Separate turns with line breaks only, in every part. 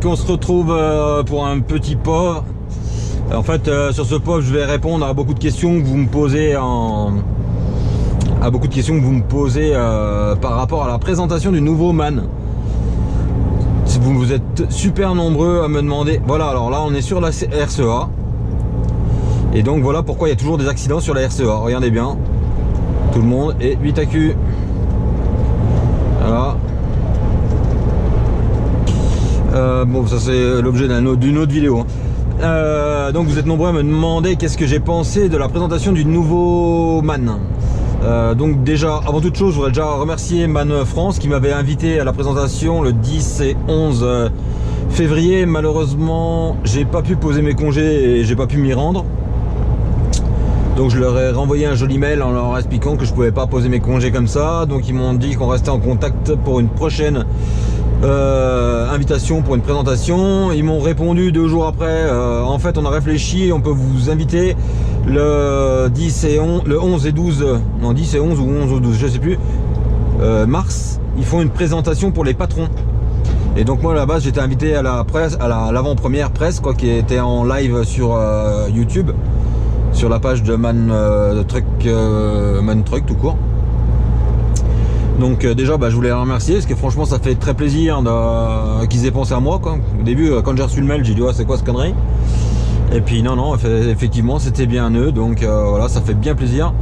qu'on se retrouve pour un petit pauvre. En fait, sur ce pauvre, je vais répondre à beaucoup de questions que vous me posez par rapport à la présentation du nouveau MAN. Vous êtes super nombreux à me demander. Voilà, alors là, on est sur la RCEA. Et donc voilà pourquoi il y a toujours des accidents sur la RCEA. Regardez bien, tout le monde est 8 à cul. Voilà. Bon, ça c'est l'objet d'une autre vidéo. Donc vous êtes nombreux à me demander qu'est-ce que j'ai pensé de la présentation du nouveau MAN. Donc déjà, avant toute chose, je voudrais déjà remercier MAN France qui m'avait invité à la présentation le 10 et 11 février. Malheureusement, j'ai pas pu poser mes congés et j'ai pas pu m'y rendre. Donc je leur ai renvoyé un joli mail en leur expliquant que je pouvais pas poser mes congés comme ça. Donc ils m'ont dit qu'on restait en contact pour une prochaine invitation pour une présentation. Ils m'ont répondu 2 jours après, en fait on a réfléchi, on peut vous inviter le 10 et 11, le 11 et 12, non 10 et 11 ou 11 ou 12, je sais plus, mars, ils font une présentation pour les patrons. Et donc moi à la base j'étais invité à la presse, à l'avant-première presse quoi, qui était en live sur YouTube, sur la page de MAN Truck tout court. Donc déjà je voulais les remercier parce que franchement ça fait très plaisir qu'ils aient pensé à moi quoi. Au début quand j'ai reçu le mail j'ai dit ouais, c'est quoi ce connerie. Et puis non effectivement c'était bien eux, donc voilà, ça fait bien plaisir.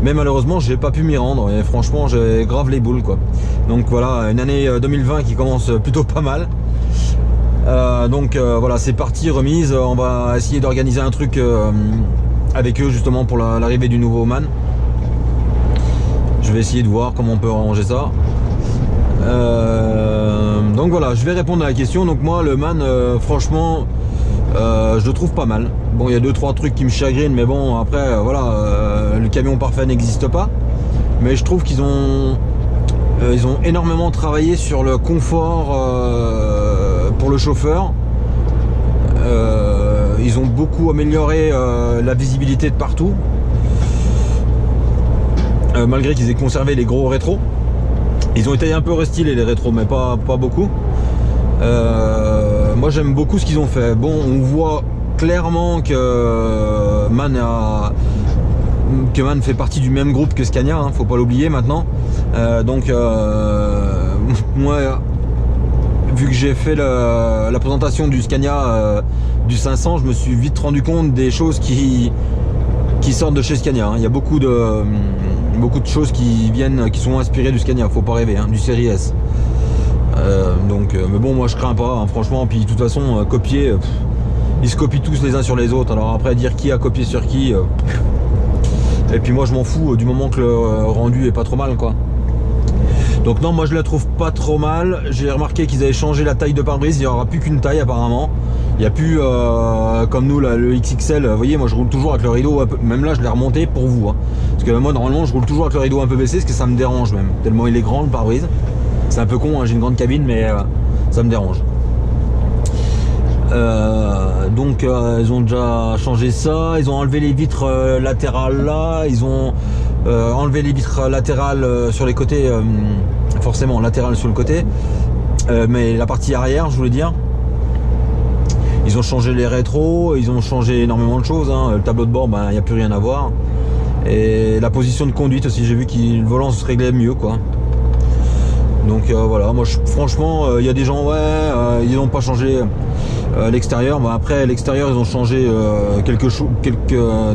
Mais malheureusement j'ai pas pu m'y rendre et franchement j'ai grave les boules quoi. Donc voilà, une année 2020 qui commence plutôt pas mal. Voilà, c'est parti, remise. On va essayer d'organiser un truc avec eux justement pour l'arrivée du nouveau MAN. Je vais essayer de voir comment on peut arranger ça. Donc voilà, je vais répondre à la question. Donc moi le MAN franchement je le trouve pas mal. Bon, il y a 2-3 trucs qui me chagrinent, mais bon après voilà, le camion parfait n'existe pas. Mais je trouve qu'ils ont énormément travaillé sur le confort pour le chauffeur. Ils ont beaucoup amélioré la visibilité de partout. Malgré qu'ils aient conservé les gros rétros, ils ont été un peu restylés les rétros, mais pas beaucoup. Moi j'aime beaucoup ce qu'ils ont fait. Bon, on voit clairement que MAN fait partie du même groupe que Scania, hein, faut pas l'oublier maintenant. Moi, vu que j'ai fait la présentation du Scania du 500, je me suis vite rendu compte des choses qui sortent de chez Scania, hein. Il y a beaucoup de choses qui sont inspirées du Scania, faut pas rêver, hein, du série S. Mais bon, moi je crains pas, hein, franchement. Puis de toute façon, copier, ils se copient tous les uns sur les autres. Alors après, dire qui a copié sur qui, et puis moi je m'en fous du moment que le rendu est pas trop mal quoi. Donc non, moi je la trouve pas trop mal. J'ai remarqué qu'ils avaient changé la taille de pare-brise, il n'y aura plus qu'une taille apparemment. Il n'y a plus comme nous là, le XXL, vous voyez, moi je roule toujours avec le rideau un peu, même là je l'ai remonté pour vous, hein. Parce que moi normalement je roule toujours avec le rideau un peu baissé, parce que ça me dérange même, tellement il est grand le pare-brise. C'est un peu con, hein, j'ai une grande cabine, mais ça me dérange. Ils ont déjà changé ça, ils ont enlevé les vitres latérales là, ils ont enlevé les vitres latérales sur les côtés, forcément latérales sur le côté, mais la partie arrière, je voulais dire. Ils ont changé les rétros, ils ont changé énormément de choses, hein. Le tableau de bord, il n'y a plus rien à voir. Et la position de conduite aussi, j'ai vu que le volant se réglait mieux quoi. Donc voilà, moi franchement, il y a des gens, ils n'ont pas changé l'extérieur. Bon, après l'extérieur, ils ont changé quelques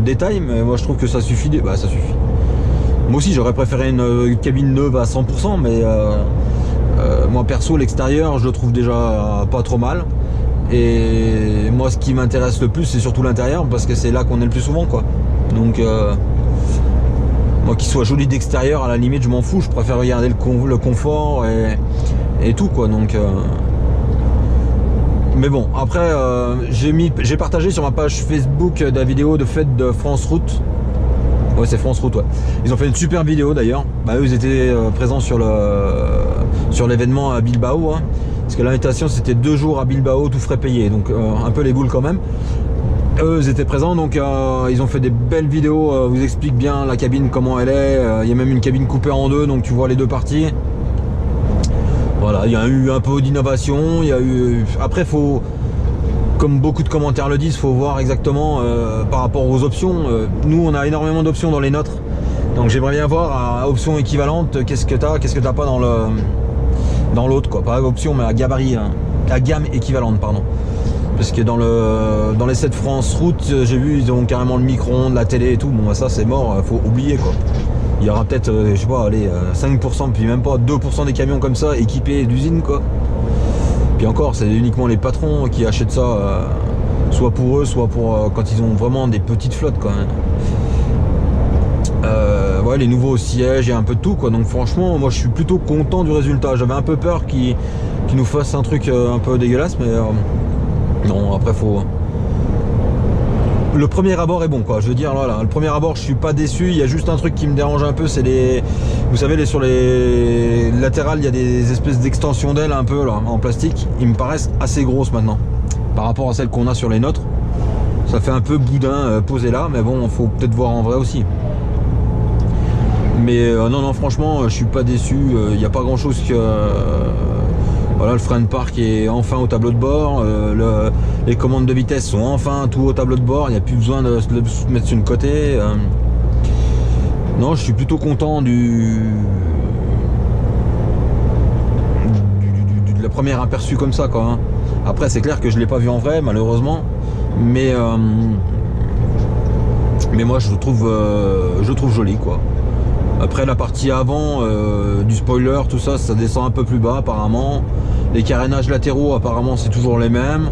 détails, mais moi je trouve que ça suffit. Ça suffit. Moi aussi, j'aurais préféré une cabine neuve à 100%, mais moi perso, l'extérieur, je le trouve déjà pas trop mal. Et moi, ce qui m'intéresse le plus, c'est surtout l'intérieur, parce que c'est là qu'on est le plus souvent, quoi. Donc moi, qu'il soit joli d'extérieur, à la limite je m'en fous, je préfère regarder le confort et tout quoi. Donc mais bon, après j'ai partagé sur ma page Facebook la vidéo de fête de France Route. Ouais, c'est France Route, ouais. Ils ont fait une super vidéo d'ailleurs. Eux ils étaient présents sur l'événement à Bilbao, hein. Parce que l'invitation c'était 2 jours à Bilbao, tout frais payé, donc un peu les boules quand même. Eux ils étaient présents, donc ils ont fait des belles vidéos, vous expliquent bien la cabine, comment elle est. Il y a même une cabine coupée en deux, donc tu vois les deux parties. Voilà, il y a eu un peu d'innovation, il y a eu. Après, faut, comme beaucoup de commentaires le disent, faut voir exactement par rapport aux options. Nous, on a énormément d'options dans les nôtres, donc j'aimerais bien voir à option équivalente qu'est-ce que t'as pas dans l'autre, quoi. Pas option, mais à gabarit, hein. À gamme équivalente, pardon. Parce que dans les 7 France route, j'ai vu, ils ont carrément le micro-ondes, la télé et tout. Bon, ça c'est mort, faut oublier, quoi. Il y aura peut-être, je sais pas, allez, 5%, puis même pas 2% des camions comme ça équipés d'usine, quoi. Puis encore, c'est uniquement les patrons qui achètent ça, soit pour eux, soit pour quand ils ont vraiment des petites flottes, quoi. Ouais, les nouveaux sièges et un peu de tout, quoi. Donc franchement, moi je suis plutôt content du résultat. J'avais un peu peur qu'ils nous fassent un truc un peu dégueulasse, mais non, après faut. Le premier abord est bon, quoi. Je veux dire, voilà, le premier abord, je suis pas déçu. Il y a juste un truc qui me dérange un peu, c'est les. Vous savez, sur les latérales, il y a des espèces d'extensions d'ailes un peu là, en plastique. Ils me paraissent assez grosses maintenant, par rapport à celles qu'on a sur les nôtres. Ça fait un peu boudin posé là, mais bon, faut peut-être voir en vrai aussi. Mais non, franchement, je suis pas déçu. Il n'y a pas grand chose que. Voilà, le frein de parc est enfin au tableau de bord. Les commandes de vitesse sont enfin tout au tableau de bord. Il n'y a plus besoin de se mettre sur le côté. Non, je suis plutôt content de la première aperçu comme ça, quoi. Après, c'est clair que je l'ai pas vu en vrai, malheureusement. Mais moi, je le trouve joli, quoi. Après, la partie avant du spoiler, tout ça, ça descend un peu plus bas apparemment. Les carénages latéraux, apparemment, c'est toujours les mêmes.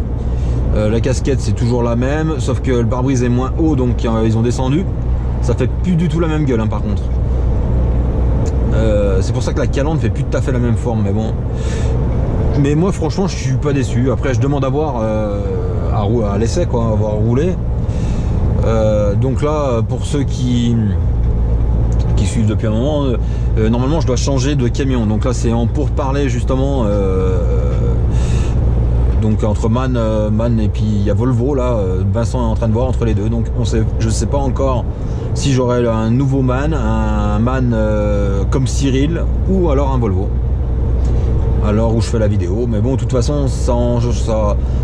La casquette, c'est toujours la même, sauf que le pare-brise est moins haut, donc ils ont descendu. Ça fait plus du tout la même gueule, hein, par contre. C'est pour ça que la calandre fait plus tout à fait la même forme, mais bon. Mais moi, franchement, je suis pas déçu. Après, je demande à voir à l'essai, quoi, à voir rouler. Donc là, pour ceux qui suivent depuis un moment, normalement je dois changer de camion, donc là c'est en pourparlers justement, donc entre MAN et puis il y a Volvo là, Vincent est en train de voir entre les deux, donc je sais pas encore si j'aurai un nouveau MAN, un MAN comme Cyril ou alors un Volvo à l'heure où je fais la vidéo, mais bon de toute façon ça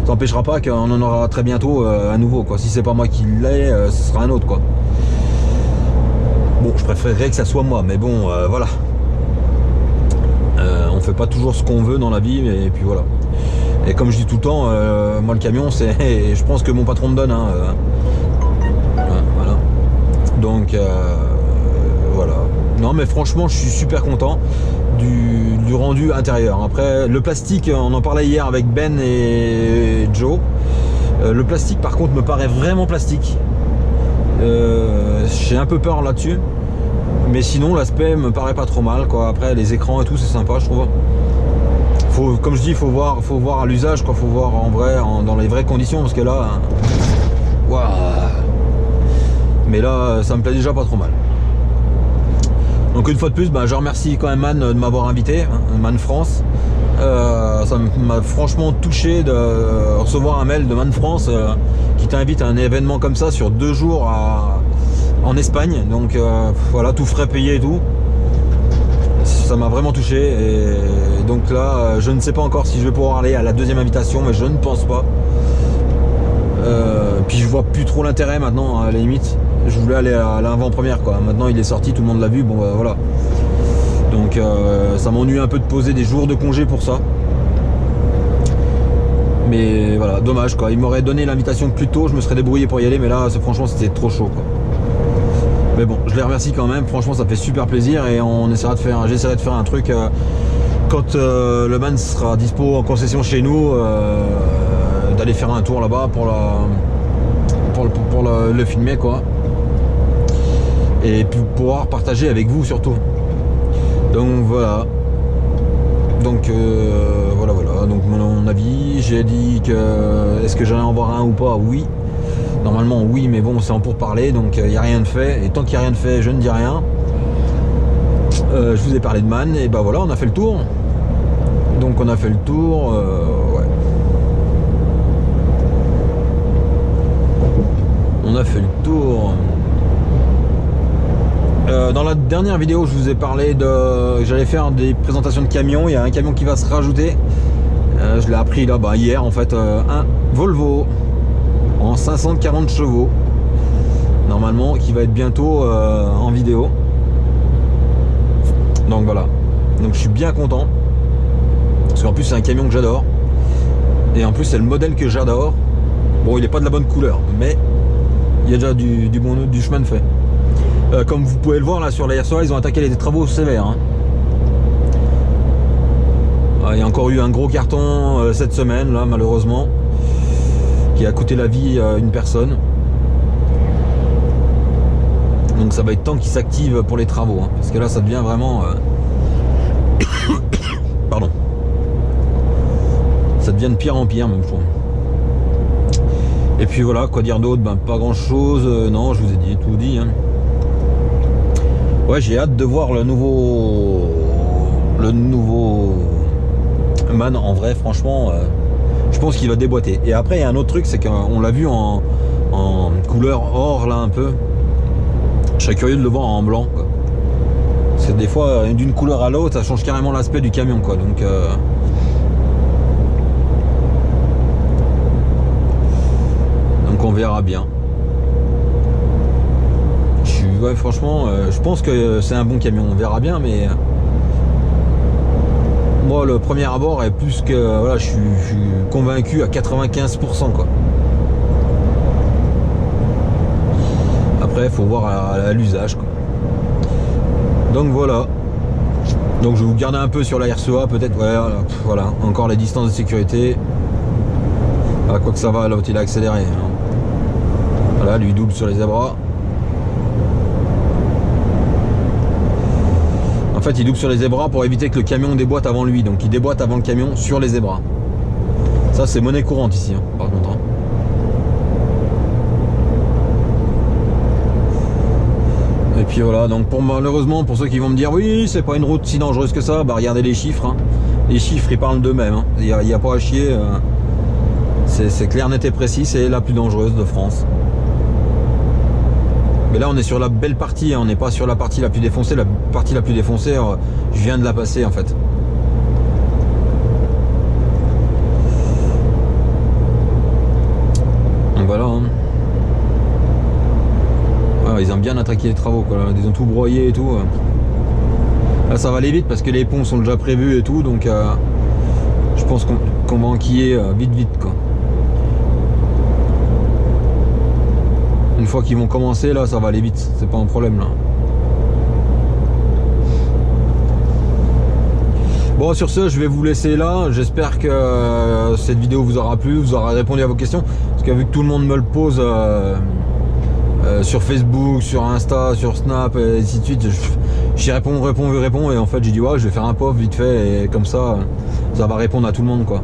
n'empêchera pas qu'on en aura très bientôt un nouveau, quoi. Si c'est pas moi qui l'ai, ce sera un autre, quoi. Bon, je préférerais que ça soit moi, mais bon, voilà. On fait pas toujours ce qu'on veut dans la vie, et puis voilà. Et comme je dis tout le temps, moi le camion, c'est, je pense que mon patron me donne, hein, voilà. Donc voilà. Non, mais franchement, je suis super content du rendu intérieur. Après, le plastique, on en parlait hier avec Ben et Joe. Le plastique, par contre, me paraît vraiment plastique. J'ai un peu peur là-dessus, mais sinon l'aspect me paraît pas trop mal, quoi. Après les écrans et tout, c'est sympa, je trouve. Comme je dis, faut voir à l'usage, quoi. Faut voir en vrai, dans les vraies conditions, parce que là, waouh. Mais là, ça me plaît déjà pas trop mal. Donc une fois de plus, je remercie quand même Man de m'avoir invité, hein, Man France. Ça m'a franchement touché de recevoir un mail de Man France qui t'invite à un événement comme ça sur 2 jours en Espagne. Donc voilà, tout frais payé et tout. Ça m'a vraiment touché. Et donc là, je ne sais pas encore si je vais pouvoir aller à la deuxième invitation, mais je ne pense pas. Puis je vois plus trop l'intérêt maintenant, à la limite. Je voulais aller à l'avant-première, quoi. Maintenant il est sorti, tout le monde l'a vu, bon voilà. Donc ça m'ennuie un peu de poser des jours de congé pour ça. Mais voilà, dommage, quoi. Il m'aurait donné l'invitation plus tôt, je me serais débrouillé pour y aller, mais là franchement c'était trop chaud, quoi. Mais bon, je les remercie quand même, franchement ça fait super plaisir, et j'essaierai de faire un truc quand le Man sera dispo en concession chez nous, d'aller faire un tour là-bas pour le filmer, quoi. Et puis pouvoir partager avec vous surtout. Donc voilà. Donc voilà. Donc mon avis, j'ai dit que est-ce que j'allais en voir un ou pas? Oui. Normalement oui, mais bon, c'est en pourparlers, donc il n'y a rien de fait. Et tant qu'il n'y a rien de fait, je ne dis rien. Je vous ai parlé de Man, et voilà, on a fait le tour. Donc on a fait le tour, ouais. On a fait le tour. Dans la dernière vidéo, je vous ai parlé de... J'allais faire des présentations de camions. Il y a un camion qui va se rajouter. Je l'ai appris là, hier en fait. Un Volvo en 540 chevaux. Normalement, qui va être bientôt en vidéo. Donc voilà. Donc je suis bien content. Parce qu'en plus, c'est un camion que j'adore. Et en plus, c'est le modèle que j'adore. Bon, il n'est pas de la bonne couleur, mais il y a déjà du chemin de fait. Comme vous pouvez le voir là sur la RSA, ils ont attaqué les travaux sévères. Hein. Il y a encore eu un gros carton cette semaine, là, malheureusement, qui a coûté la vie à une personne. Donc ça va être temps qu'ils s'activent pour les travaux, hein, parce que là, ça devient vraiment... Pardon. Ça devient de pire en pire, même, je trouve. Et puis voilà, quoi dire d'autre? Pas grand chose. Non, je vous ai tout dit. Hein. Ouais, j'ai hâte de voir le nouveau Man en vrai, franchement. Je pense qu'il va déboîter. Et après, il y a un autre truc, c'est qu'on l'a vu en couleur or, là, un peu. Je serais curieux de le voir en blanc, quoi. Parce que des fois, d'une couleur à l'autre, ça change carrément l'aspect du camion, quoi. Donc on verra bien. Ouais, franchement, je pense que c'est un bon camion. On verra bien, mais moi, le premier abord est plus que... Voilà, je suis convaincu à 95%, quoi. Après, il faut voir à l'usage, quoi. Donc voilà. Donc je vais vous garder un peu sur la RCA, peut-être. Ouais, voilà, encore les distances de sécurité. Ah, quoi que ça va, l'autre il a accéléré. Hein. Voilà, lui double sur les zébras. En fait, il double sur les zébras pour éviter que le camion déboîte avant lui. Donc il déboîte avant le camion sur les zébras. Ça, c'est monnaie courante ici, hein, par contre. Hein. Et puis voilà, donc malheureusement, pour ceux qui vont me dire oui, c'est pas une route si dangereuse que ça, regardez les chiffres. Hein. Les chiffres, ils parlent d'eux-mêmes. Hein. Il n'y a pas à chier. C'est clair, net et précis, c'est la plus dangereuse de France. Mais là, on est sur la belle partie, hein. On n'est pas sur la partie la plus défoncée. La partie la plus défoncée, je viens de la passer, en fait. Donc voilà. Hein. Ouais, ils ont bien attaqué les travaux, quoi. Ils ont tout broyé et tout. Là, ça va aller vite parce que les ponts sont déjà prévus et tout. Donc, je pense qu'on va enquiller vite, quoi. Une fois qu'ils vont commencer, là, ça va aller vite. C'est pas un problème, là. Bon, sur ce, je vais vous laisser là. J'espère que cette vidéo vous aura plu, vous aura répondu à vos questions. Parce que vu que tout le monde me le pose sur Facebook, sur Insta, sur Snap, et ainsi de suite, j'y réponds. Et en fait, j'ai dit, ouais, je vais faire un POF vite fait. Et comme ça va répondre à tout le monde, quoi.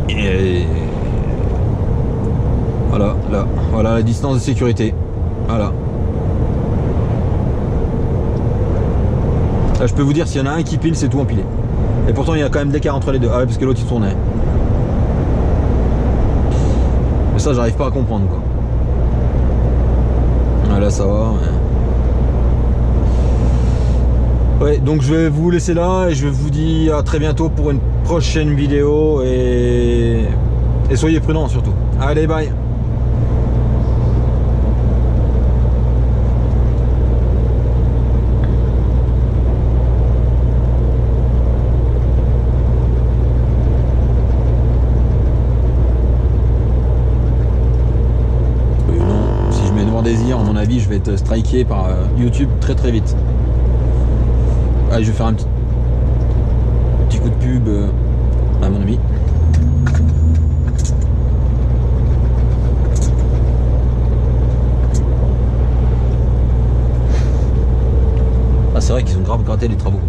Et... Voilà la distance de sécurité. Voilà. Là, je peux vous dire, s'il y en a un qui pile, c'est tout empilé. Et pourtant, il y a quand même d'écart entre les deux. Ah ouais, parce que l'autre, il tournait. Mais ça, j'arrive pas à comprendre, quoi. Là, ça va. Ouais, donc je vais vous laisser là et je vous dis à très bientôt pour une prochaine vidéo. Et soyez prudents, surtout. Allez, bye. Désir, à mon avis, je vais être striké par YouTube très vite. Allez, je vais faire un petit coup de pub à mon ami. Ah, c'est vrai qu'ils ont grave gratté les travaux.